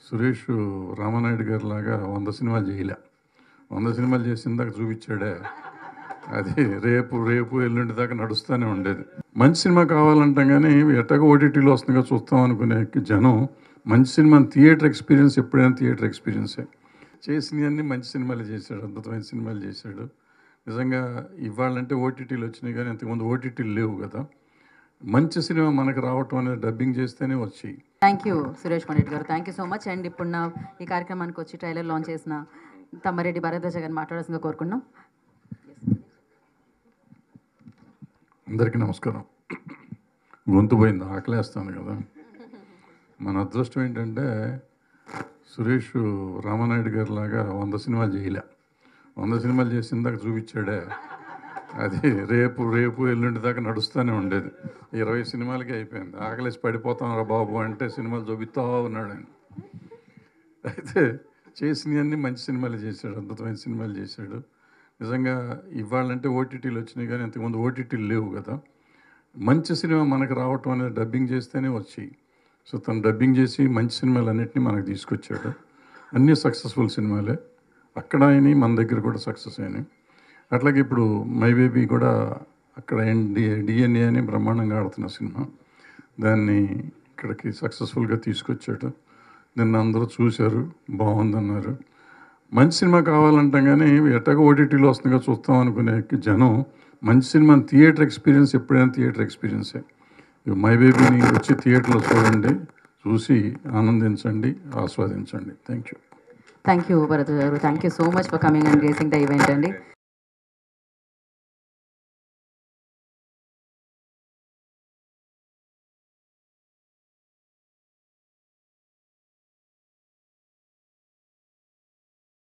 సురేష్ రామానాయుడు గారి లాగా 100 సినిమాలు చేయలే. 100 సినిమాలు చేసిన దాకా చూపించాడే, అది రేపు రేపు ఎల్లుండి దాకా నడుస్తూనే ఉండేది. మంచి సినిమా కావాలంటాం కానీ ఎట్టగా ఓటీటీలో వస్తుందిగా చూస్తాం అనుకునే జనం మంచి సినిమాని థియేటర్ ఎక్స్పీరియన్స్ ఎప్పుడైనా థియేటర్ ఎక్స్పీరియన్సే. చేసినవన్నీ మంచి సినిమాలు చేశాడు, అద్భుతమైన సినిమాలు చేశాడు. నిజంగా ఇవాళంటే ఓటీటీలు వచ్చినాయి కానీ అంతకుముందు ఓటీటీలు లేవు కదా. మంచి సినిమా మనకు రావటం అనేది డబ్బింగ్ చేస్తేనే వచ్చాయి. థ్యాంక్ యూ సురేష్ కొండరెడ్డి గారు, thank you so much. And ఇప్పుడు నా ఈ కార్యక్రమానికి వచ్చి ట్రైలర్ లాంచ్ చేసిన తమ్మారెడ్డి భరద్వాజ గారిని మాట్లాడాల్సిందిగా కోరుకున్నాం. అందరికీ నమస్కారం. గొంతు పోయింది, ఆకలేస్తాను కదా. మన అదృష్టం ఏంటంటే సురేష్ రామానాయుడు గారి లాగా 100 సినిమాలు చేయలే. 100 సినిమాలు చేసిన దాకా చూపించాడే, అది రేపు రేపు ఎల్లుండి దాకా నడుస్తూనే ఉండేది. 20 సినిమాలకి అయిపోయింది. ఆకలేసి పడిపోతాం రా బాబు అంటే సినిమాలు చూపిస్తా ఉన్నాడు ఆయన. అయితే చేసినవన్నీ మంచి సినిమాలు చేశాడు, అద్భుతమైన సినిమాలు చేశాడు. నిజంగా ఇవాళంటే ఓటీటీలు వచ్చినాయి కానీ అంతకుముందు ఓటీటీలు లేవు కదా. మంచి సినిమా మనకు రావటం అనేది డబ్బింగ్ చేస్తేనే వచ్చాయి. సో తను డబ్బింగ్ చేసి మంచి సినిమాలు అన్నింటినీ మనకు తీసుకొచ్చాడు. అన్నీ సక్సెస్ఫుల్ సినిమాలే. అక్కడ అయినాయి, మన దగ్గర కూడా సక్సెస్ అయినాయి. అట్లాగే ఇప్పుడు మై బేబీ కూడా అక్కడ డిఎన్ఏ అని బ్రహ్మాండంగా ఆడుతున్న సినిమా, దాన్ని ఇక్కడికి సక్సెస్ఫుల్గా తీసుకొచ్చాడు. నిన్న అందరూ చూశారు, బాగుందన్నారు. మంచి సినిమా కావాలంటాం కానీ ఎట్టగా ఓటీటీలో వస్తుందిగా చూస్తాం అనుకునే జనం మంచి సినిమాని థియేటర్ ఎక్స్పీరియన్స్ ఎప్పుడైనా థియేటర్ ఎక్స్పీరియన్సే. మై బేబీని వచ్చి థియేటర్లో చూడండి, చూసి ఆనందించండి, ఆస్వాదించండి. Thank you. Thank you Bharadwaj garu, thank you so much for coming and gracing the event అండి.